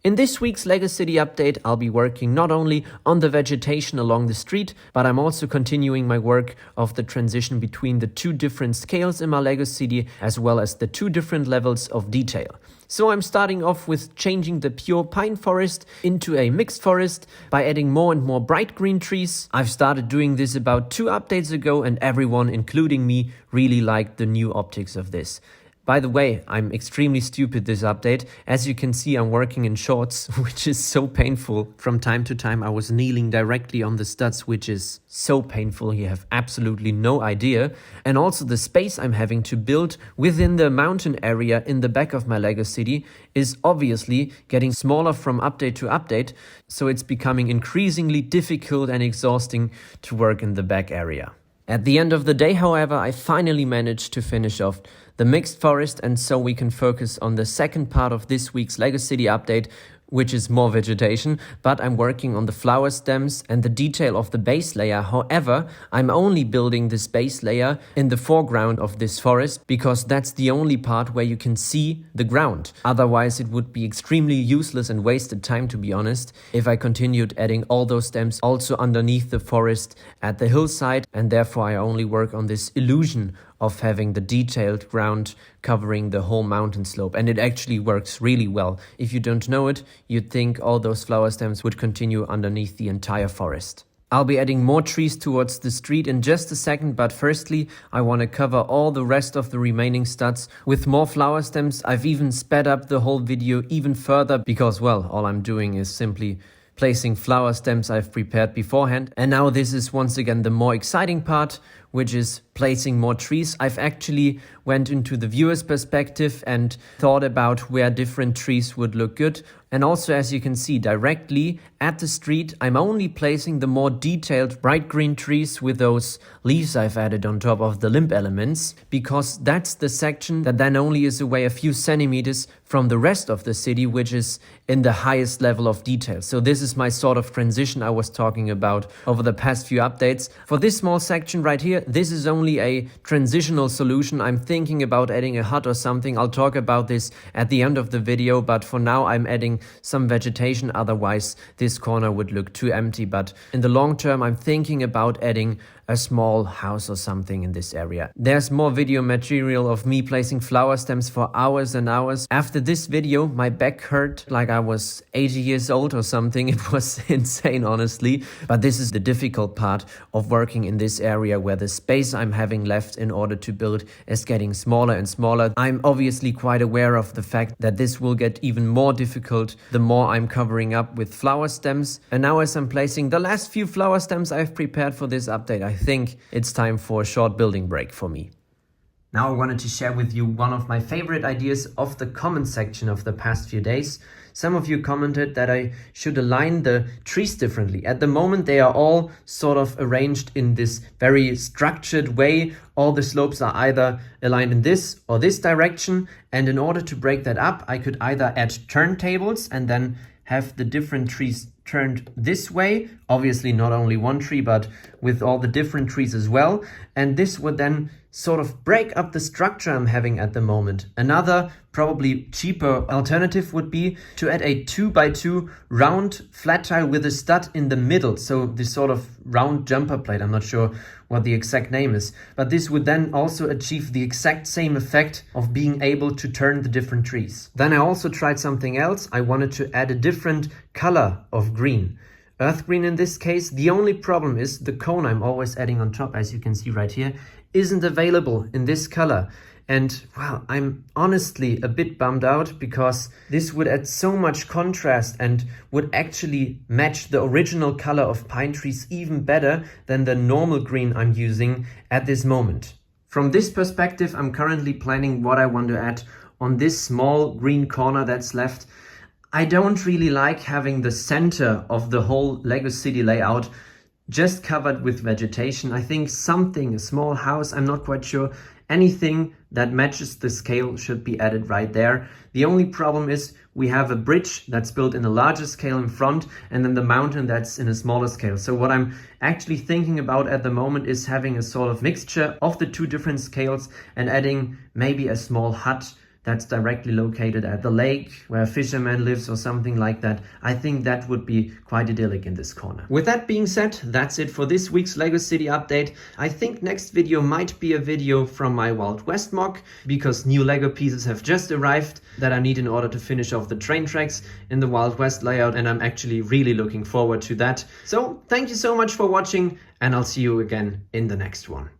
In this week's LEGO City update, I'll be working not only on the vegetation along the street, but I'm also continuing my work of the transition between the two different scales in my LEGO City, as well as the two different levels of detail. So I'm starting off with changing the pure pine forest into a mixed forest by adding more and more bright green trees. I've started doing this about 2 updates ago, and everyone, including me, really liked the new optics of this. By the way, I'm extremely stupid this update. As you can see, I'm working in shorts, which is so painful. From time to time, I was kneeling directly on the studs, which is so painful. You have absolutely no idea. And also the space I'm having to build within the mountain area in the back of my LEGO City is obviously getting smaller from update to update. So it's becoming increasingly difficult and exhausting to work in the back area. At the end of the day, however, I finally managed to finish off the mixed forest, and so we can focus on the second part of this week's LEGO City update, which is more vegetation, but I'm working on the flower stems and the detail of the base layer. However, I'm only building this base layer in the foreground of this forest because that's the only part where you can see the ground. Otherwise, it would be extremely useless and wasted time, to be honest, if I continued adding all those stems also underneath the forest at the hillside, and therefore I only work on this illusion of having the detailed ground covering the whole mountain slope. And it actually works really well. If you don't know it, you'd think all those flower stems would continue underneath the entire forest. I'll be adding more trees towards the street in just a second, but firstly, I want to cover all the rest of the remaining studs with more flower stems. I've even sped up the whole video even further because, well, all I'm doing is simply placing flower stems I've prepared beforehand. And now this is once again the more exciting part, which is placing more trees. I've actually went into the viewer's perspective and thought about where different trees would look good. And also, as you can see, directly at the street, I'm only placing the more detailed bright green trees with those leaves I've added on top of the limb elements, because that's the section that then only is away a few centimeters from the rest of the city, which is in the highest level of detail. So this is my sort of transition I was talking about over the past few updates. For this small section right here, this is only a transitional solution. I'm thinking about adding a hut or something. I'll talk about this at the end of the video, but for now I'm adding some vegetation, otherwise this corner would look too empty. But in the long term, I'm thinking about adding a small house or something in this area. There's more video material of me placing flower stems for hours and hours. After this video, my back hurt like I was 80 years old or something. It was insane, honestly. But this is the difficult part of working in this area, where the space I'm having left in order to build is getting smaller and smaller. I'm obviously quite aware of the fact that this will get even more difficult the more I'm covering up with flower stems. And now, as I'm placing the last few flower stems I've prepared for this update, I think it's time for a short building break for me. Now I wanted to share with you one of my favorite ideas of the comment section of the past few days. Some of you commented that I should align the trees differently. At the moment, they are all sort of arranged in this very structured way. All the slopes are either aligned in this or this direction. And in order to break that up, I could either add turntables and then have the different trees turned this way. Obviously not only one tree, but with all the different trees as well. And this would then sort of break up the structure I'm having at the moment. Another probably cheaper alternative would be to add a 2x2 round flat tile with a stud in the middle. So this sort of round jumper plate, I'm not sure what the exact name is, but this would then also achieve the exact same effect of being able to turn the different trees. Then I also tried something else. I wanted to add a different color of green. Earth green in this case. The only problem is the cone I'm always adding on top, as you can see right here, isn't available in this color. And well, I'm honestly a bit bummed out because this would add so much contrast and would actually match the original color of pine trees even better than the normal green I'm using at this moment. From this perspective, I'm currently planning what I want to add on this small green corner that's left. I don't really like having the center of the whole LEGO City layout just covered with vegetation. I think something, a small house, I'm not quite sure, anything that matches the scale should be added right there. The only problem is we have a bridge that's built in a larger scale in front, and then the mountain that's in a smaller scale. So what I'm actually thinking about at the moment is having a sort of mixture of the two different scales and adding maybe a small hut that's directly located at the lake where a fisherman lives or something like that. I think that would be quite idyllic in this corner. With that being said, that's it for this week's LEGO City update. I think next video might be a video from my Wild West mock, because new LEGO pieces have just arrived that I need in order to finish off the train tracks in the Wild West layout, and I'm actually really looking forward to that. So thank you so much for watching, and I'll see you again in the next one.